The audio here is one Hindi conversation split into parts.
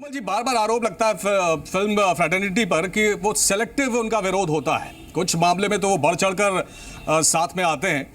कमल जी, बार बार आरोप लगता है फिल्म फ्रेटर्निटी पर कि वो सेलेक्टिव उनका विरोध होता है। कुछ मामले में तो वो बढ़ चढ़कर साथ में आते हैं।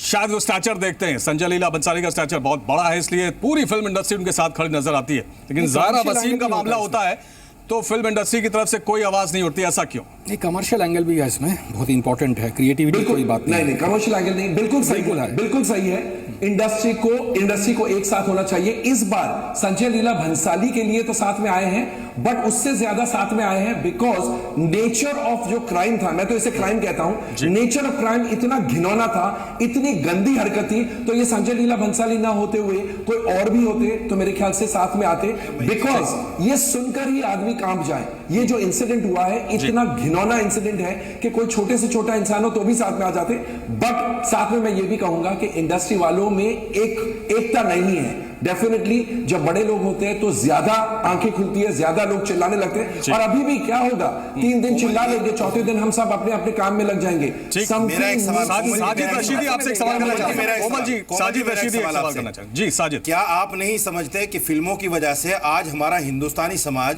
शायद वो स्टैचर देखते हैं, संजय लीला भंसाली का स्टैचर बहुत बड़ा है, इसलिए पूरी फिल्म इंडस्ट्री उनके साथ खड़ी नजर आती है। लेकिन ज़ारा वसीम का मामला होता है तो फिल्म इंडस्ट्री की तरफ से कोई आवाज नहीं उठती। ऐसा क्यों? ये कमर्शियल एंगल भी है, इसमें बहुत इंपॉर्टेंट है। क्रिएटिविटी कोई बात नहीं, कमर्शियल एंगल नहीं, बिल्कुल सही है। इंडस्ट्री को एक साथ होना चाहिए। इस बार संजय लीला भंसाली के लिए तो साथ में आए हैं, बट उससे ज्यादा साथ में आए हैं बिकॉज नेचर ऑफ जो क्राइम था, मैं तो इसे क्राइम कहता हूं, नेचर ऑफ क्राइम इतना घिनौना था, इतनी गंदी हरकत थी। तो ये संजय लीला भंसाली ना होते हुए कोई और भी होते तो मेरे ख्याल से साथ में आते, बिकॉज ये सुनकर ही आदमी कांप जाए। ये जो इंसिडेंट हुआ है इतना घिनौना इंसिडेंट है कि कोई छोटे से छोटा इंसान हो तो भी साथ में आ जाते। बट साथ में मैं ये भी कहूंगा कि इंडस्ट्री वालों में एकता नहीं है। डेफिनेटली जब बड़े लोग होते हैं तो ज्यादा आंखें खुलती है, ज्यादा लोग चिल्लाने लगते हैं। और अभी भी क्या होगा, 3 दिन चिल्ला लेंगे, चौथे दिन हम सब अपने अपने काम में लग जाएंगे। मेरा एक सवाल, साजिद रशीदी आपसे एक सवाल करना चाहता हूं। कोमल जी, साजिद रशीदी एक सवाल करना चाहते हैं। जी साजिद, क्या आप नहीं समझते कि फिल्मों की वजह से आज हमारा हिंदुस्तानी समाज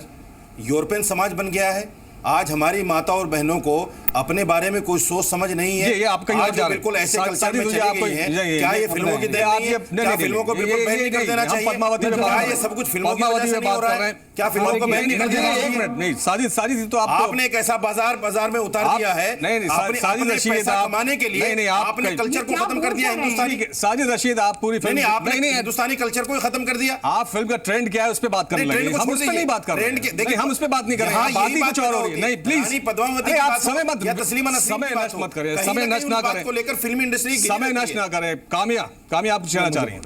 यूरोपियन समाज बन गया है? आज हमारी माता और बहनों को अपने बारे में कोई सोच समझ नहीं है। ये आप कहीं आज बिल्कुल ऐसे कल्चर में चली गई है। क्या ये फिल्मों की देन नहीं है? क्या फिल्मों को बिल्कुल बैन नहीं कर देना चाहिए? क्या ये सब कुछ फिल्मों की वजह से नहीं हो रहा है? क्या फिल्मों को बैन नहीं कर देना चाहिए? नहीं साजिद, तो आपने एक ऐसा बाजार में उतार दिया है साजिद रशीद, पैसा कमाने के लिए आपने कल्चर को खत्म कर दिया हिंदुस्तानी। साजिद रशीद, आप पूरी फिल्म आपने हिंदुस्तानी कल्चर को खत्म कर दिया। आप फिल्म का ट्रेंड क्या है उस पर बात करने लगे, हम उस पर नहीं बात कर रहे हैं। देखिए, हम उस पर बात नहीं कर रहे हैं, बात ही कुछ और हो रही है। नहीं प्लीज, पद्मावती आप समय मत, तस्लीमा नसरीन समय नष्ट मत करें, समय नष्ट ना करें, को लेकर फिल्म इंडस्ट्री समय नष्ट ना करें। कामिया आप कुछ कहना चाह रही हैं?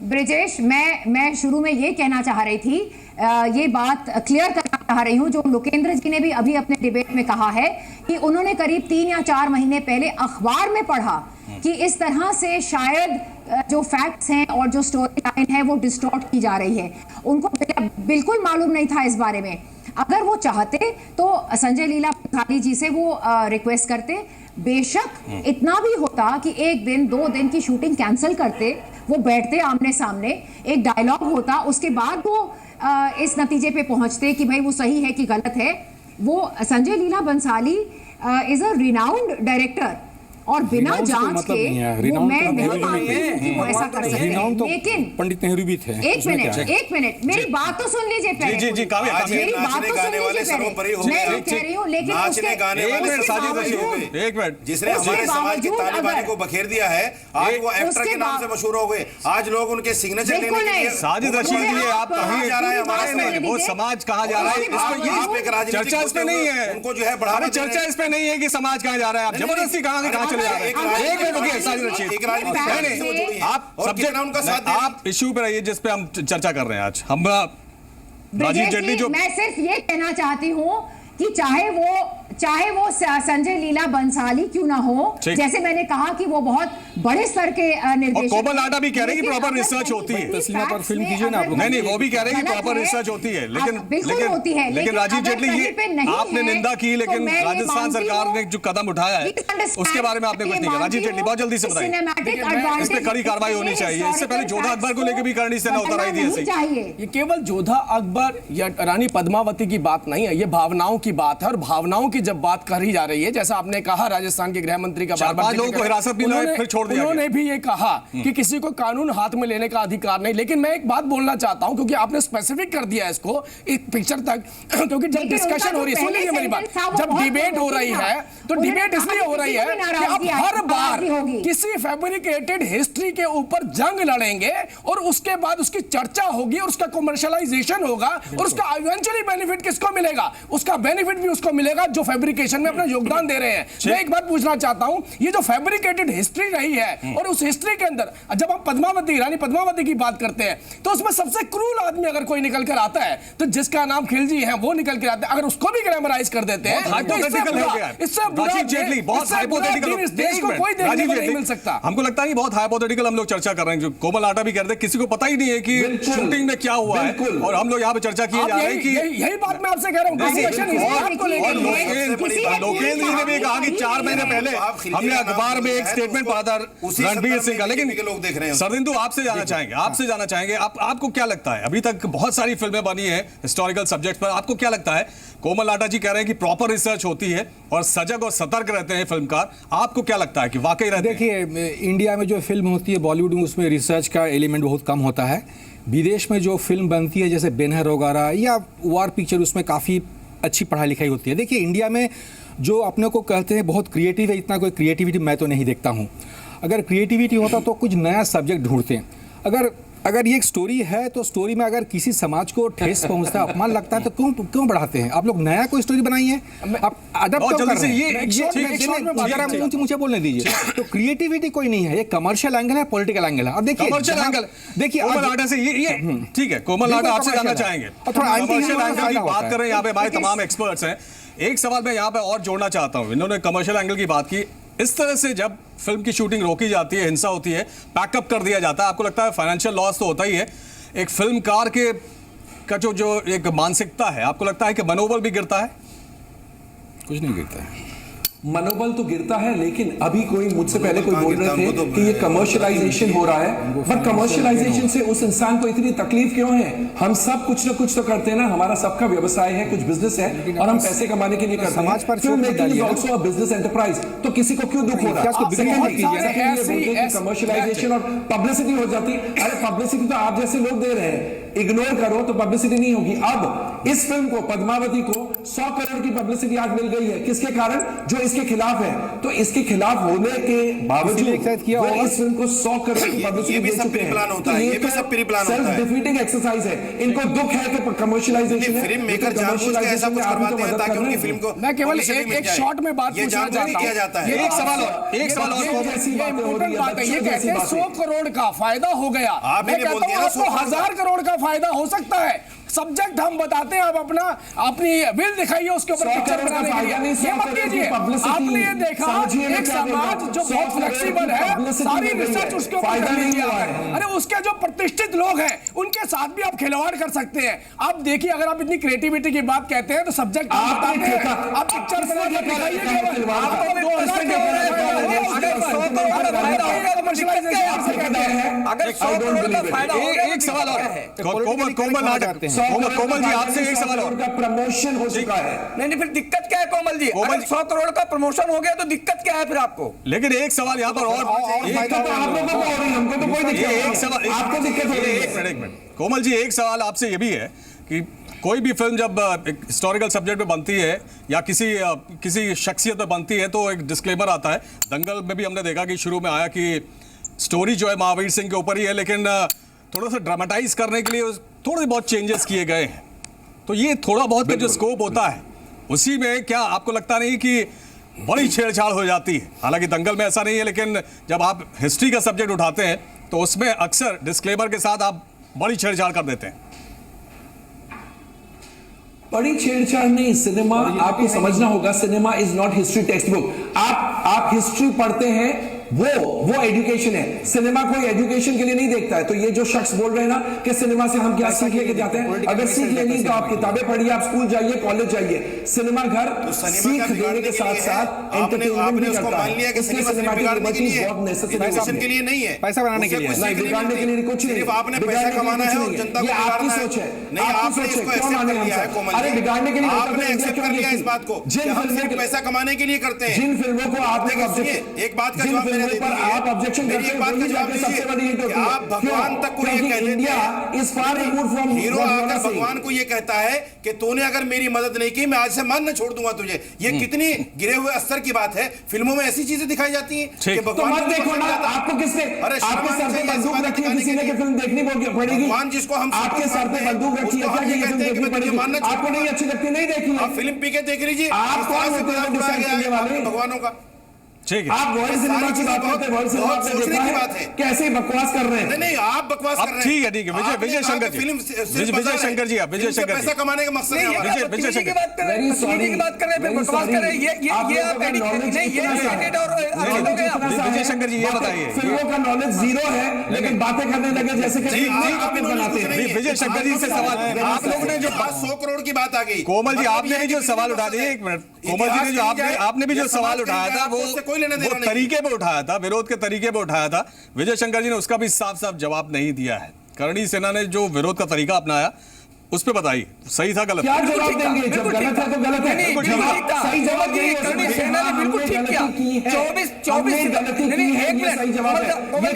ब्रिजेश, मैं शुरू में ये कहना चाह रही थी, ये बात क्लियर करना चाह रही हूं, जो लोकेंद्र जी ने भी अभी अपने डिबेट में कहा है कि उन्होंने करीब 3 या 4 महीने पहले अखबार में पढ़ा कि इस तरह से शायद जो फैक्ट्स हैं और जो स्टोरी लाइन है वो डिस्टॉर्ट की जा रही है। उनको बिल्कुल मालूम नहीं था इस बारे में। अगर वो चाहते तो संजय लीला भंसाली जी से वो रिक्वेस्ट करते, बेशक इतना भी होता कि 1 दिन 2 दिन की शूटिंग कैंसिल करते, वो बैठते आमने सामने, एक डायलॉग होता, उसके बाद वो इस नतीजे पे पहुंचते कि भाई वो सही है कि गलत है। वो Sanjay Leela Bhansali is a renowned director और बिना जांच के वो मैं नहीं मानती कि वो ऐसा कर सकते हैं। लेकिन पंडित नेहरू भी थे। एक मिनट मेरी बात तो सुन लीजिए पहले। जी मेरी बात तो सुन लीजिए पहले। मैं कह रही हूँ, लेकिन एक मिनट, जिसने हमारे समाज की तालिबानी को बखेर दिया है, आज वो एक्टर के नाम से मशहूर हो गए। आज लोग उनके सिग्नेचर लेने के लिए। साजिद रशीद, ये आप कहीं जा रहा है हमारा वो समाज कहाँ जा रहा है? चर्चा इस पे नहीं है, उनको जो है बढ़ावा। चर्चा इस पे नहीं है कि समाज कहाँ जा रहा है। आप जबरदस्ती कहाँ आप इश्यू पे रहिए जिस पे हम चर्चा कर रहे हैं आज। हम राजीव जेटली, जो मैं सिर्फ ये कहना चाहती हूँ कि चाहे वो संजय लीला भंसाली क्यों ना हो, जैसे मैंने कहा कि वो बहुत बड़े स्तर के निर्देशक, कोमल लाटा भी कह रहे हैं कि प्रॉपर रिसर्च होती है। तस्लीमा पर फिल्म कीजिए ना आप लोग। नहीं, वो भी कह रहे हैं कि प्रॉपर रिसर्च होती है, लेकिन राजीव जेटली, ये आपने निंदा की, लेकिन राजस्थान सरकार ने जो कदम उठाया है उसके बारे में आपने कुछ नहीं कहा। राजीव जेटली, बहुत जल्दी से बताइए, इस पे कड़ी कार्रवाई होनी चाहिए। इससे पहले जोधा अकबर को लेकर भी करनी से ना उतर आई थी। ये केवल जोधा अकबर या रानी पद्मावती की बात नहीं है, ये भावनाओं की बात है। और भावनाओं की जब बात करी जा रही है, जैसा आपने कहा राजस्थान के गृह मंत्री का बार-बार लोगों को हिरासत में लिया, फिर छोड़ दिया। उन्होंने भी ये कहा कि किसी को कानून हाथ में लेने का अधिकार नहीं। लेकिन मैं एक बात बोलना चाहता हूं, क्योंकि आपने स्पेसिफिक कर दिया इसको एक पिक्चर तक, क्योंकि जब डिस्कशन हो रही है, सुन लीजिए मेरी बात, जब डिबेट हो रही है तो डिबेट इसलिए हो रही है कि आप हर बार किसी फैब्रिकेटेड हिस्ट्री के ऊपर जंग लड़ेंगे और उसके बाद उसकी चर्चा होगी और उसका कमर्शियलाइजेशन होगा और उसका इवेंचुअली बेनिफिट किसको मिलेगा? उसका बेनिफिट भी उसको मिलेगा जो फैब्रिकेशन में अपना योगदान दे रहे हैं। मैं एक बात पूछना चाहता हूं, ये जो फैब्रिकेटेड हिस्ट्री रही है और उस हिस्ट्री के अंदर जब हम रानी पद्मावती की बात करते हैं तो उसमें सबसे क्रूर आदमी अगर कोई निकल कर आता है तो जिसका नाम खिलजी है वो निकल कर आता है, अगर उसको भी ग्लैमराइज कर देते हैं तो नहीं मिल सकता। हमको लगता है बहुत हाइपोथेटिकल हम लोग चर्चा कर रहे हैं, जो कोमल आटा भी कर रहे हैं, किसी को पता ही नहीं है कि शूटिंग में क्या हुआ है, और हम लोग यहाँ पे चर्चा किए जा रहे हैं कि यही बात मैं आपसे कह रहा हूँ। लोकेंद्र जी ने भी कहा कि 4 महीने पहले हमने अखबार में एक स्टेटमेंट पढ़ा था और उसी रणबीर संदर्भ सिंह का। में लेकिन बीजेपी के लोग देख रहे हैं। सरदिंदु आपसे जानना चाहेंगे आपको क्या लगता है, अभी तक बहुत सारी फिल्में बनी है हिस्टोरिकल सब्जेक्ट पर, आपको क्या लगता है? कोमल लाटा जी कह रहे हैं कि प्रॉपर रिसर्च होती है और सजग और सतर्क रहते हैं फिल्मकार, आपको क्या लगता है कि वाकई रहते हैं? देखिए, इंडिया में जो फिल्म होती है बॉलीवुड में, उसमें रिसर्च का एलिमेंट बहुत कम होता है। विदेश में जो फिल्म बनती है जैसे बेनहर वगैरह या वार पिक्चर, उसमें काफ़ी अच्छी पढ़ाई लिखाई होती है। देखिए, इंडिया में जो अपने को कहते हैं बहुत क्रिएटिव है, इतना कोई क्रिएटिविटी मैं तो नहीं देखता हूँ। अगर क्रिएटिविटी होता तो कुछ नया सब्जेक्ट ढूंढते हैं। अगर ये एक स्टोरी है तो स्टोरी में अगर किसी समाज को ठेस पहुंचता है, अपमान लगता है, तो क्यों बढ़ाते हैं? आप लोग नया कोई स्टोरी बनाइए, आप अडॉप्ट क्यों कर रहे हैं? अगर आप मुझे बोलने दीजिए, तो क्रिएटिविटी कोई नहीं है, ये कमर्शियल एंगल है, पॉलिटिकल एंगल है। अब देखिए कमर्शियल एंगल, देखिए कोमल लाटा से ये ठीक है, कोमल लाटा आपसे जानना चाहेंगे और थोड़ा कमर्शियल एंगल की बात कर रहे हैं, यहाँ पे हमारे तमाम एक्सपर्ट्स हैं। एक सवाल मैं यहाँ पे और जोड़ना चाहता हूँ, इन्होंने कमर्शियल एंगल की बात की, इस तरह से जब फिल्म की शूटिंग रोकी जाती है, हिंसा होती है, पैकअप कर दिया जाता है, आपको लगता है फाइनेंशियल लॉस तो होता ही है, एक फिल्मकार के का जो एक मानसिकता है, आपको लगता है कि मनोबल भी गिरता है? कुछ नहीं गिरता है, मनोबल तो गिरता है, लेकिन अभी कोई मुझसे पहले कोई बोल रहे थे कि ये कमर्शियलाइजेशन हो रहा है, पर कमर्शियलाइजेशन से उस इंसान को इतनी तकलीफ क्यों है? हम सब कुछ ना कुछ तो करते हैं ना, हमारा सबका व्यवसाय है, कुछ बिजनेस है और हम पैसे कमाने के लिए करते हैं। समाज पर film making is also a business enterprise, तो किसी को क्यों दुख हो रहा है? कमर्शियलाइजेशन और पब्लिसिटी हो जाती है। अरे पब्लिसिटी तो आप जैसे लोग दे रहे हैं, इग्नोर करो तो पब्लिसिटी नहीं होगी। अब इस फिल्म को, पद्मावती को 100 करोड़ की पब्लिसिटी आज मिल गई है, किसके कारण? जो इसके खिलाफ है। तो इसके खिलाफ होने के बावजूद वो इस फिल्म को 100 करोड़ की पब्लिसिटी दे चुके हैं। तो ये तो सेल्फ डिफीटिंग एक्सरसाइज है। इनको दुख है कि कमर्शियलाइजेशन है, फिल्म मेकर जानबूझ के ऐसा कुछ करवाते हैं ताकि उनकी फिल्म को मैं केवल एक शॉर्ट में बात पूछना चाहता हूं। एक सवाल और ये कहते हैं 100 करोड़ का फायदा हो गया, मैं कहता हूं आपको 1000 करोड़ का फायदा हो सकता है। सब्जेक्ट हम बताते हैं, आप अपनी विल दिखाइए उसके ऊपर पिक्चर बनाने के लिए। ये मत कीजिए। आपने ये देखा एक समाज जो बहुत फ्लेक्सिबल है, सारी रिसर्च उसके ऊपर कर ली गया है। अरे उसके जो प्रतिष्ठित लोग हैं उनके साथ भी आप खिलवाड़ कर सकते हैं। आप देखिए, अगर आप इतनी क्रिएटिविटी की बात कहते हैं तो सब्जेक्ट आप बताते हैं, आप पिक्चर बना के एक सवाल और कोमल जी आपसे एक सवाल और, प्रमोशन हो चुका है। नहीं, फिर दिक्कत क्या है कोमल जी? अगर 100 करोड़ का प्रमोशन हो गया तो दिक्कत क्या है फिर आपको? लेकिन एक सवाल यहाँ पर और हमको तो कोई दिक्कत नहीं, एक सवाल आपको दिक्कत हो रही है। एक मिनट कोमल जी, एक सवाल आपसे ये भी है कि कोई भी फिल्म जब हिस्टोरिकल सब्जेक्ट पे बनती है या किसी शख्सियत पे बनती है तो एक डिस्क्लेमर आता है। दंगल में भी हमने देखा कि शुरू में आया कि स्टोरी जो है महावीर सिंह के ऊपर ही है, लेकिन थोड़ा सा ड्रामेटाइज करने के लिए थोड़े बहुत चेंजेस किए गए हैं। तो ये थोड़ा बहुत का जो स्कोप होता है उसी में क्या आपको लगता नहीं कि बड़ी छेड़छाड़ हो जाती है? हालांकि दंगल में ऐसा नहीं है, लेकिन जब आप हिस्ट्री का सब्जेक्ट उठाते हैं तो उसमें अक्सर डिस्क्लेमर के साथ आप बड़ी छेड़छाड़ कर देते हैं। बड़ी छेड़छाड़ नहीं, सिनेमा आपको समझना होगा, cinema is not history text book. आप हिस्ट्री पढ़ते हैं, वो एजुकेशन है। सिनेमा कोई एजुकेशन के लिए नहीं देखता है। तो ये जो शख्स बोल रहे हैं ना कि सिनेमा से हम क्या सीख लेके जाते हैं, अगर सीख लेनी तो आप किताबें पढ़िए, आप स्कूल जाइए, कॉलेज जाइए। सिनेमा घर सीख देने के साथ साथ एंटरटेनमेंट भी करता है। इसलिए सिनेमा की लिबर्टी बहुत नेसेसरी के लिए नहीं है, पैसा बनाने के लिए नहीं, बिगाड़ने के लिए कुछ नहीं। आपने पैसा कमाना है और जनता को ये आपकी सोच है, नहीं, आपने इसको एक्सेप्ट कर लिया है कोमल। अरे बिगाड़ने के लिए आपने एक्सेप्ट कर लिया इस बात को, जिन हम फिल्मों सिर्फ पैसा कमाने के लिए करते हैं। जिन फिल्मों को आपने एक बात का जवाब मैंने दे दिया, आप ऑब्जेक्शन करते हैं, वही जाके सबसे बड़ी हिट होती है। आप भगवान तक को ये कहते India is far removed from hero आकर भगवान को ये कहता है कि तूने अगर मेरी मदद नहीं की मैं आज से मान न छोड़ दूंगा तुझे। ये कितनी गिरे हुए अस्तर की बात है। फिल्मों में ऐसी चीजें दिखाई जाती हैं कि तो मत देखो ना, आपको किसने आपके सर पे बंदूक रखी है, किसी ने कि फिल्म देखनी पड़ेगी? भगवान जिसको हम आपके सर पे बंदूक रखी है, क्या ये फिल्म देखनी पड़ेगी? आपको नहीं अच्छी लगती, नहीं देखी है। आप फिल्म पी के देख लीजिए, आप कौन होते हैं डिसाइड करने वाले? भगवानों का ठीक है, आप वर्ल्ड सिनेमा की बात करते हैं, वर्ल्ड सिनेमा पे देखा है कैसे बकवास कर रहे हैं? नहीं, आप बकवास कर रहे हैं। ठीक है, विजय शंकर जी, विजय शंकर जी, आप विजय शंकर जी, पैसा कमाने का मकसद है विजय शंकर की बात कर रहे हैं, की बात कर रहे हैं, फिर बकवास कर रहे हैं। ये आप एडिक्टेड और विजय शंकर जी ये बताइए, फिल्मों का नॉलेज जीरो है लेकिन बातें करने लगे जैसे कि आप बनाते हैं। विजय शंकर जी से सवाल, आप लोगों ने जो 100 करोड़ की बात आ गई, कोमल जी आपने भी जो सवाल उठा दिया, एक मिनट, कोमल जी ने जो आपने भी जो सवाल उठाया था वो कोई लेना देना वो नहीं। तरीके पे उठाया था, विरोध के तरीके पे उठाया था। विजय शंकर जी ने उसका भी साफ साफ जवाब नहीं दिया है। करणी सेना ने जो विरोध का तरीका अपनाया उस पे बताइए, सही था गलत क्या था? जवाब देंगे? जब गलत है तो गलत है। नहीं, बिल्कुल ठीक था। सही जवाब यही है। करणी सेना ने बिल्कुल ठीक किया। 24 गलती की है, ये सही जवाब है। ये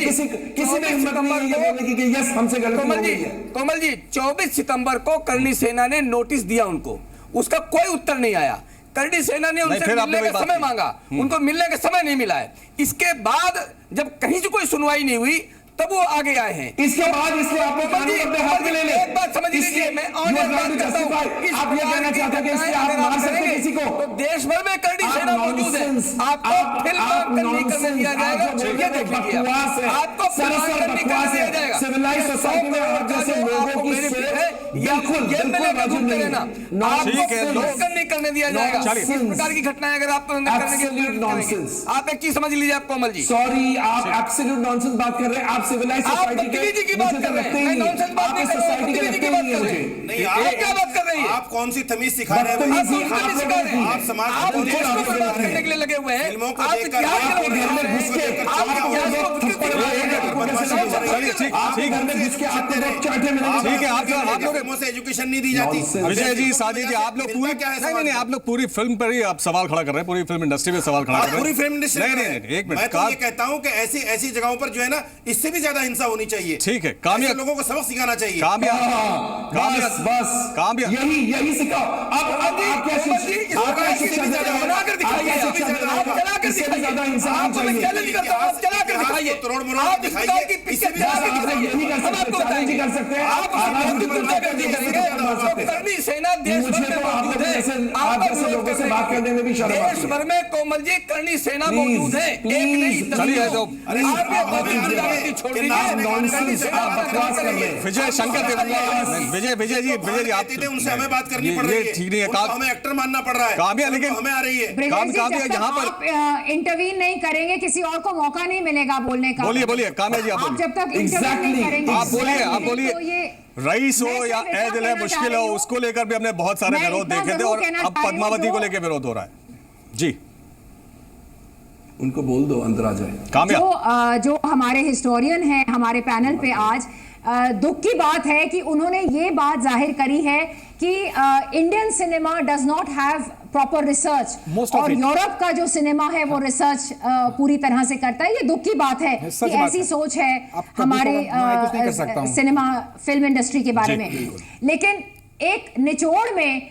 किसी ने हिम्मत नहीं है बोलने की कि यस हमसे गलती हो गई है। कोमल जी 24 सितंबर को करणी सेना ने नोटिस दिया उनको, उसका कोई उत्तर नहीं आया। करणी सेना ने उनसे फिर आपने मिलने वही का बात समय की। मांगा, उनको मिलने का समय नहीं मिला है। इसके बाद जब कहीं से कोई सुनवाई नहीं हुई तब वो आगे आए हैं। इसके बाद इसलिए आपने कानून अपने हाथ में ले ले। एक बात समझ लीजिए, मैं ऑन एयर बात करता हूं। आप ये कहना चाहते हैं कि इसलिए आप मार सकते हैं किसी को? तो देश भर में करणी सेना मौजूद है। आपको फिल्मांकन नहीं करने दिया जाएगा, ये देख लीजिए। आपको फिल्मांकन नहीं करने दिया जाएगा। सिविलाइज्ड सोसाइटी में आप जैसे लोगों की सोच बिल्कुल मौजूद है ना, आपको ठीक है, फिल्मांकन नहीं करने दिया जाएगा। Nonsense. इस प्रकार की घटनाएं अगर आप करने के Absolute nonsense. आप एक चीज समझ लीजिए, आप कोमल जी, सॉरी, आप एब्सोल्यूट नॉनसेंस बात कर रहे हैं। आप सिविलाइज्ड आप सोसाइटी बदतमीजी की बात कर रहे हैं। मैं नॉनसेंस बात नहीं कर रहा हूं, बदतमीजी की बात कर रहे हैं। नहीं, आप क्या बात कर रही है? आप कौन सी तमीज सिखा रहे हैं? बदतमीजी आप आप सिखा रहे हैं। आप समाज आप को देश को बर्बाद करने के लिए लगे हुए हैं। फिल्मों को आप देखकर इतिहास आपके के घर में लोग घुस के आप इतिहास को थप्पड़ मारे हैं, आपको कैसे लगता है? चलिए, ठीक आपके घर में घुस के आपको दो चाटे मिलेंगे। ठीक है, आप लोग फिल्मों से एजुकेशन नहीं दी जाती। Nonsense. विजय जी, सादी जी, आप लोग पूरी क्या है नहीं नहीं, आप लोग पूरी फिल्म पर ही आप सवाल खड़ा कर रहे हैं, पूरी फिल्म इंडस्ट्री पे सवाल खड़ा कर रहे हैं। पूरी फिल्म इंडस्ट्री नहीं नहीं, एक मैं मिनट, तो ये कहता हूं कि ऐसी ऐसी जगहों पर जो है ना, इससे भी ज्यादा हिंसा होनी चाहिए। ठीक है, ऐसे कामयाब लोगों को सबक सिखाना चाहिए। बस कामयाब यही सिखाओ। आप क्या शिक्षा बनाकर दिखाइए, आप चलाकर इससे भी ज्यादा दिखाइए। इंसान आप चाहिए। चैलेंज करता हूं, आप चलाकर दिखाइए। तोड़ मरोड़ आप इस प्रकार की पिक्चर चलाकर दिखाइए, हम आपको बताएंगे। कर सकते हैं। आप करणी सेना देश भर में मौजूद है। आप जैसे लोगों से बात करने में भी शर्म आती देश है। भर में कोमल जी करणी सेना मौजूद है। एक नहीं, चलिए, तो आप ये बदतमीजी छोड़ दीजिए। बकवास कर रहे हैं। विजय शंकर विजय जी आप उनसे हमें बात करनी पड़ रही है। ठीक नहीं है, उनको हमें एक्टर मानना पड़ रहा है। कामयाब, उनको लेकिन हमें आ रही है। यहाँ पर आप इंटरवीन नहीं करेंगे, किसी और को मौका नहीं मिलेगा बोलने का। बोलिए कामयाब जी, आप आप बोलिए, जब तक इंटरवीन नहीं Exactly. करेंगे, आप बोलिए तो ये रईस हो मैं या सिर्फ ए इतना दिल है कहना मुश्किल चाह हो, रही हूँ। उसको लेकर भी हमने बहुत सारे मैं विरोध इतना देखे थे जरूर और कहना अब चाह रही हूँ, पद्मावती को जो- लेकर विरोध हो रहा है जी। उनको बोल दो अंदर आ जाए। कामयाब जो हमारे हिस्टोरियन हैं हमारे पैनल पे आज, दुख की बात है कि उन्होंने ये बात जाहिर करी है कि Indian cinema does not have proper research, Most of और it. यूरोप का जो सिनेमा है वो रिसर्च पूरी तरह से करता है। ये दुख की बात है सच कि बात ऐसी है। सोच है आप कभी हमारे मैं कुछ नहीं कर सकता हूं। सिनेमा फिल्म इंडस्ट्री के बारे जी, में। लेकिन एक निचोड़ में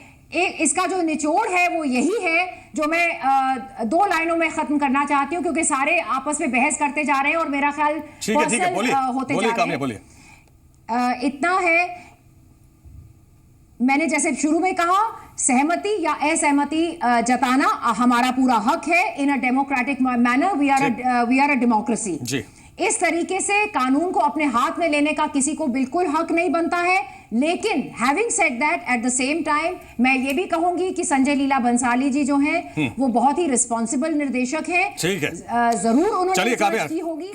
इसका जो निचोड़ है वो यही है जो मैं 2 लाइनों में खत्म करना चाहती हूँ, क्योंकि सारे आपस में बहस करते जा रहे हैं और मेरा ख्याल ठीक है, पर्सनल बोलिए होते बोलिए जा रहे कामयाब, हैं। बोलिए। इतना है, मैंने जैसे शुरू में कहा, सहमति या असहमति जताना हमारा पूरा हक है। In a democratic manner we are a democracy. जी। इस तरीके से कानून को अपने हाथ में लेने का किसी को बिल्कुल हक नहीं बनता है। लेकिन having said that, at the same time मैं ये भी कहूंगी कि संजय लीला बंसाली जी जो हैं वो बहुत ही रिस्पॉन्सिबल निर्देशक हैं। ठीक है। जरूर उन्होंने चलिए, रिसर्च कामयाब। की होगी।